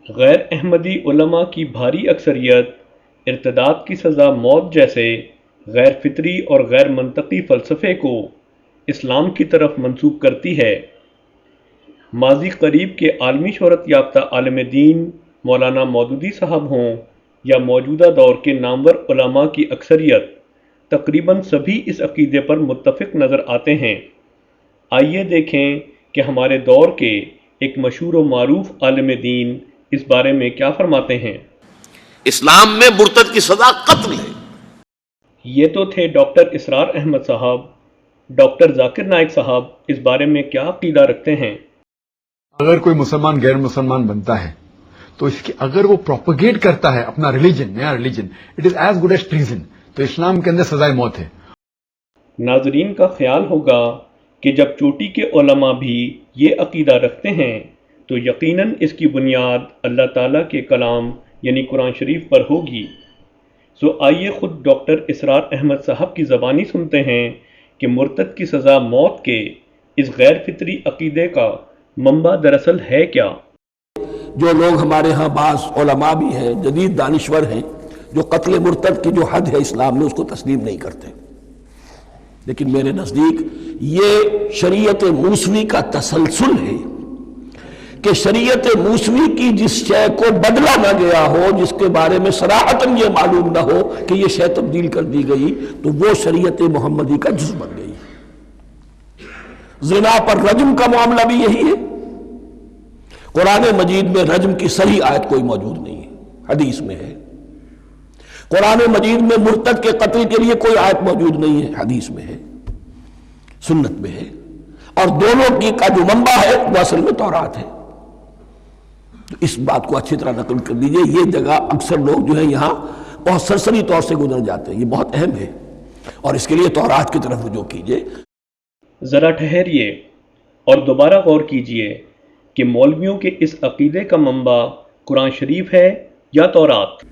غیر احمدی علماء کی بھاری اکثریت ارتداد کی سزا موت جیسے غیر فطری اور غیر منطقی فلسفے کو اسلام کی طرف منسوب کرتی ہے۔ ماضی قریب کے عالمی شہرت یافتہ عالم دین مولانا مودودی صاحب ہوں یا موجودہ دور کے نامور علماء کی اکثریت، تقریباً سبھی اس عقیدے پر متفق نظر آتے ہیں۔ آئیے دیکھیں کہ ہمارے دور کے ایک مشہور و معروف عالم دین اس بارے میں کیا فرماتے ہیں۔ اسلام میں مرتد کی سزا قتل ہے۔ یہ تو تھے ڈاکٹر اسرار احمد صاحب۔ ڈاکٹر ذاکر نائک صاحب اس بارے میں کیا عقیدہ رکھتے ہیں؟ اگر کوئی مسلمان غیر مسلمان بنتا ہے تو اس کی اگر وہ پروپیگیٹ کرتا ہے اپنا ریلیجن، نیا religion, it is as good as treason, تو اسلام کے اندر سزائے موت ہے۔ ناظرین کا خیال ہوگا کہ جب چوٹی کے علماء بھی یہ عقیدہ رکھتے ہیں تو یقیناً اس کی بنیاد اللہ تعالیٰ کے کلام یعنی قرآن شریف پر ہوگی۔ سو آئیے خود ڈاکٹر اسرار احمد صاحب کی زبانی سنتے ہیں کہ مرتد کی سزا موت کے اس غیر فطری عقیدے کا منبع دراصل ہے کیا۔ جو لوگ ہمارے ہاں بعض علماء بھی ہیں، جدید دانشور ہیں، جو قتل مرتد کی جو حد ہے اسلام میں اس کو تسلیم نہیں کرتے، لیکن میرے نزدیک یہ شریعت موسوی کا تسلسل ہے کہ شریعت موسوی کی جس شے کو بدلا نہ گیا ہو، جس کے بارے میں صراحتاً یہ معلوم نہ ہو کہ یہ شے تبدیل کر دی گئی، تو وہ شریعت محمدی کا جز بن گئی۔ زنا پر رجم کا معاملہ بھی یہی ہے۔ قرآن مجید میں رجم کی صحیح آیت کوئی موجود نہیں ہے، حدیث میں ہے۔ قرآن مجید میں مرتد کے قتل کے لیے کوئی آیت موجود نہیں ہے، حدیث میں ہے، سنت میں ہے، اور دونوں کی کا جو منبع ہے وہ اصل میں تورات ہے۔ تو اس بات کو اچھی طرح نقل کر دیجئے۔ یہ جگہ اکثر لوگ جو ہے یہاں بہت سرسری طور سے گزر جاتے ہیں، یہ بہت اہم ہے، اور اس کے لیے تورات کی طرف رجوع کیجئے۔ ذرا ٹھہریے اور دوبارہ غور کیجئے کہ مولویوں کے اس عقیدے کا منبع قرآن شریف ہے یا تورات؟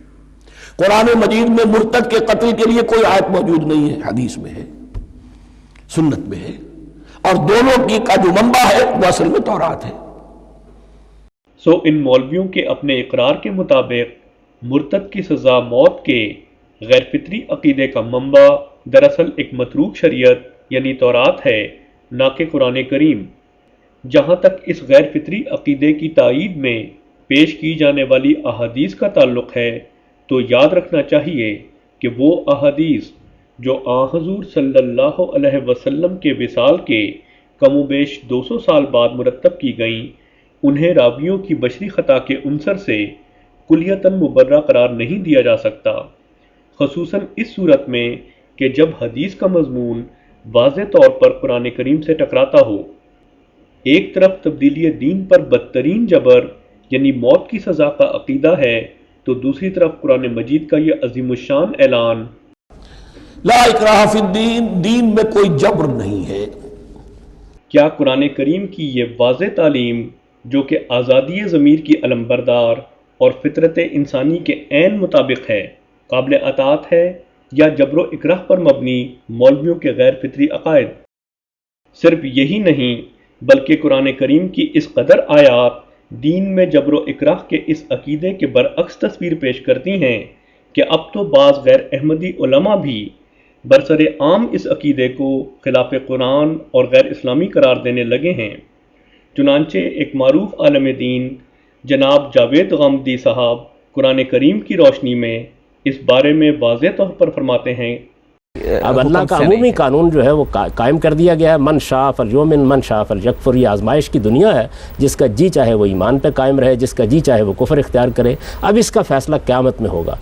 قرآن مجید میں مرتد کے قتل کے لیے کوئی آیت موجود نہیں ہے، حدیث میں ہے، سنت میں ہے، اور دونوں کی کا جو منبع ہے وہ اصل میں تورات ہے۔ سو ان مولویوں کے اپنے اقرار کے مطابق مرتد کی سزا موت کے غیر فطری عقیدے کا منبع دراصل ایک متروک شریعت یعنی تورات ہے، نہ کہ قرآن کریم۔ جہاں تک اس غیر فطری عقیدے کی تائید میں پیش کی جانے والی احادیث کا تعلق ہے تو یاد رکھنا چاہیے کہ وہ احادیث جو حضور صلی اللہ علیہ وسلم کے وصال کے کم و بیش 200 سال بعد مرتب کی گئیں، انہیں راویوں کی بشری خطا کے عنصر سے کلیتاً مبرہ قرار نہیں دیا جا سکتا، خصوصاً اس صورت میں کہ جب حدیث کا مضمون واضح طور پر قرآن کریم سے ٹکراتا ہو۔ ایک طرف تبدیلی دین پر بدترین جبر یعنی موت کی سزا کا عقیدہ ہے تو دوسری طرف قرآن مجید کا یہ عظیم الشان اعلان لا اکراہ فی الدین، دین میں کوئی جبر نہیں ہے۔ کیا قرآن کریم کی یہ واضح تعلیم جو کہ آزادی ضمیر کی علمبردار اور فطرت انسانی کے عین مطابق ہے، قابل اطاعت ہے یا جبر و اکراہ پر مبنی مولویوں کے غیر فطری عقائد؟ صرف یہی نہیں بلکہ قرآن کریم کی اس قدر آیات دین میں جبر و اکراہ کے اس عقیدے کے برعکس تصویر پیش کرتی ہیں کہ اب تو بعض غیر احمدی علماء بھی برسر عام اس عقیدے کو خلاف قرآن اور غیر اسلامی قرار دینے لگے ہیں۔ چنانچہ ایک معروف عالم دین جناب جاوید غامدی صاحب قرآن کریم کی روشنی میں اس بارے میں واضح طور پر فرماتے ہیں۔ اب اللہ کا عمومی قانون جو ہے وہ قائم کر دیا گیا ہے، من شاء فلیؤمن من شاء فلیکفر۔ یہ آزمائش کی دنیا ہے، جس کا جی چاہے وہ ایمان پہ قائم رہے، جس کا جی چاہے وہ کفر اختیار کرے۔ اب اس کا فیصلہ قیامت میں ہوگا۔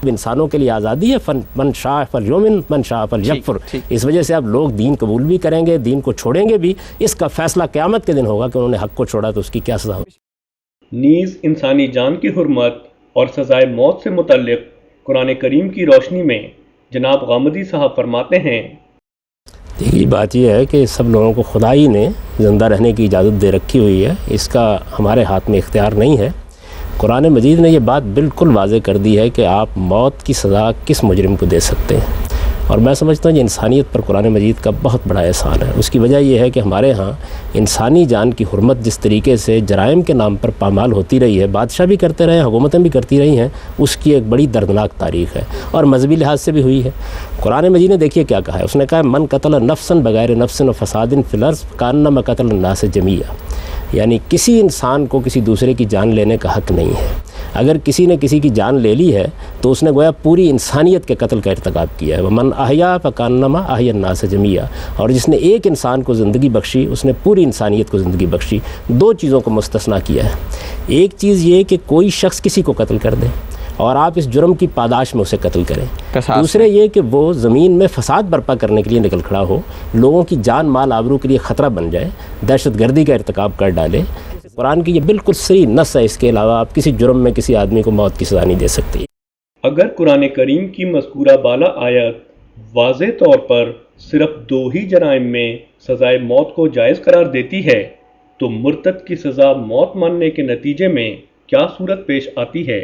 انسانوں کے لیے آزادی ہے، من شاء فلیؤمن من شاء فلیکفر۔ اس وجہ سے اب لوگ دین قبول بھی کریں گے، دین کو چھوڑیں گے بھی۔ اس کا فیصلہ قیامت کے دن ہوگا کہ انہوں نے حق کو چھوڑا تو اس کی کیا سزا ہوگی۔ نیز انسانی جان کی حرمت اور سزائے موت سے متعلق قرآن کریم کی روشنی میں جناب غامدی صاحب فرماتے ہیں۔ دیکھیے بات یہ ہے کہ سب لوگوں کو خدائی نے زندہ رہنے کی اجازت دے رکھی ہوئی ہے، اس کا ہمارے ہاتھ میں اختیار نہیں ہے۔ قرآن مجید نے یہ بات بالکل واضح کر دی ہے کہ آپ موت کی سزا کس مجرم کو دے سکتے ہیں۔ اور میں سمجھتا ہوں کہ انسانیت پر قرآن مجید کا بہت بڑا احسان ہے. اس کی وجہ یہ ہے کہ ہمارے ہاں انسانی جان کی حرمت جس طریقے سے جرائم کے نام پر پامال ہوتی رہی ہے، بادشاہ بھی کرتے رہے ہیں، حکومتیں بھی کرتی رہی ہیں، اس کی ایک بڑی دردناک تاریخ ہے اور مذہبی لحاظ سے بھی ہوئی ہے. قرآن مجید نے دیکھیے کیا کہا ہے، اس نے کہا من قتل نفسا بغیر نفس و فساد فی الارض کانما قتل الناس جمیعا، یعنی کسی انسان کو کسی دوسرے کی جان لینے کا حق نہیں ہے. اگر کسی نے کسی کی جان لے لی ہے تو اس نے گویا پوری انسانیت کے قتل کا ارتکاب کیا ہے. ومن احیا فکانما احیا الناس جمیعا، اور جس نے ایک انسان کو زندگی بخشی اس نے پوری انسانیت کو زندگی بخشی. دو چیزوں کو مستثنیٰ کیا ہے. ایک چیز یہ کہ کوئی شخص کسی کو قتل کر دے اور آپ اس جرم کی پاداش میں اسے قتل کریں. دوسرے یہ کہ وہ زمین میں فساد برپا کرنے کے لیے نکل کھڑا ہو، لوگوں کی جان مال آبرو کے لیے خطرہ بن جائے، دہشت گردی کا ارتکاب کر ڈالے. قرآن کی یہ بالکل صریح نص ہے، اس کے علاوہ آپ کسی جرم میں کسی آدمی کو موت کی سزا نہیں دے سکتے. اگر قرآن کریم کی مذکورہ بالا آیت واضح طور پر صرف 2 ہی جرائم میں سزائے موت کو جائز قرار دیتی ہے تو مرتد کی سزا موت ماننے کے نتیجے میں کیا صورت پیش آتی ہے؟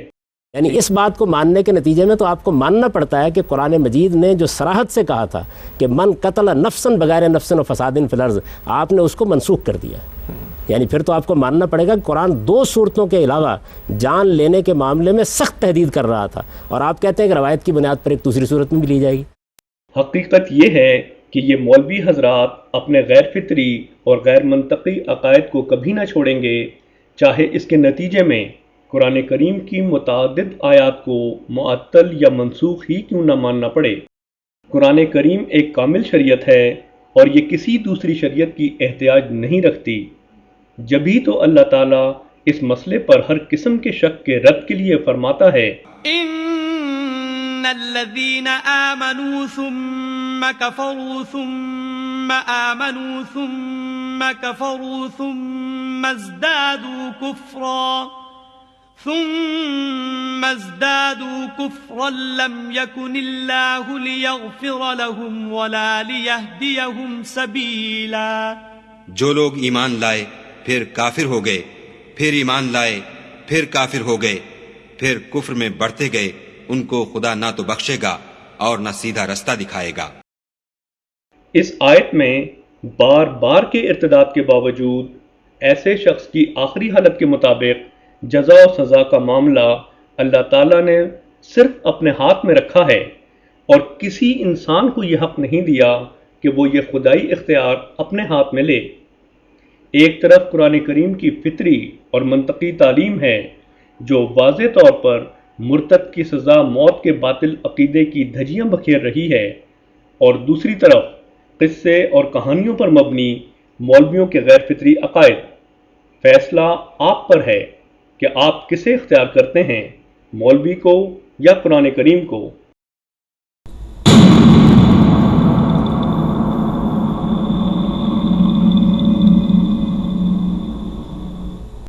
یعنی اس بات کو ماننے کے نتیجے میں تو آپ کو ماننا پڑتا ہے کہ قرآن مجید نے جو صراحت سے کہا تھا کہ من قتل نفسا بغیر نفس و فساد فی الارض، آپ نے اس کو منسوخ کر دیا. یعنی پھر تو آپ کو ماننا پڑے گا کہ قرآن 2 صورتوں کے علاوہ جان لینے کے معاملے میں سخت تحدید کر رہا تھا، اور آپ کہتے ہیں کہ روایت کی بنیاد پر ایک دوسری صورت میں بھی لی جائے گی. حقیقت یہ ہے کہ یہ مولوی حضرات اپنے غیر فطری اور غیر منطقی عقائد کو کبھی نہ چھوڑیں گے، چاہے اس کے نتیجے میں قرآن کریم کی متعدد آیات کو معطل یا منسوخ ہی کیوں نہ ماننا پڑے. قرآن کریم ایک کامل شریعت ہے اور یہ کسی دوسری شریعت کی احتیاج نہیں رکھتی. جبھی تو اللہ تعالیٰ اس مسئلے پر ہر قسم کے شک کے رد کے لیے فرماتا ہے ان الذين آمنوا ثم كفروا ثم آمنوا ثم كفروا ثم ازدادوا كفرا لم يكن الله ليغفر لهم ولا ليهديهم سبيلا. جو لوگ ایمان لائے پھر کافر ہو گئے، پھر ایمان لائے پھر کافر ہو گئے، پھر کفر میں بڑھتے گئے، ان کو خدا نہ تو بخشے گا اور نہ سیدھا رستہ دکھائے گا. اس آیت میں بار بار کے ارتداد کے باوجود ایسے شخص کی آخری حالت کے مطابق جزا و سزا کا معاملہ اللہ تعالیٰ نے صرف اپنے ہاتھ میں رکھا ہے اور کسی انسان کو یہ حق نہیں دیا کہ وہ یہ خدائی اختیار اپنے ہاتھ میں لے. ایک طرف قرآن کریم کی فطری اور منطقی تعلیم ہے جو واضح طور پر مرتد کی سزا موت کے باطل عقیدے کی دھجیاں بکھیر رہی ہے، اور دوسری طرف قصے اور کہانیوں پر مبنی مولویوں کے غیر فطری عقائد. فیصلہ آپ پر ہے کہ آپ کسے اختیار کرتے ہیں، مولوی کو یا قرآن کریم کو.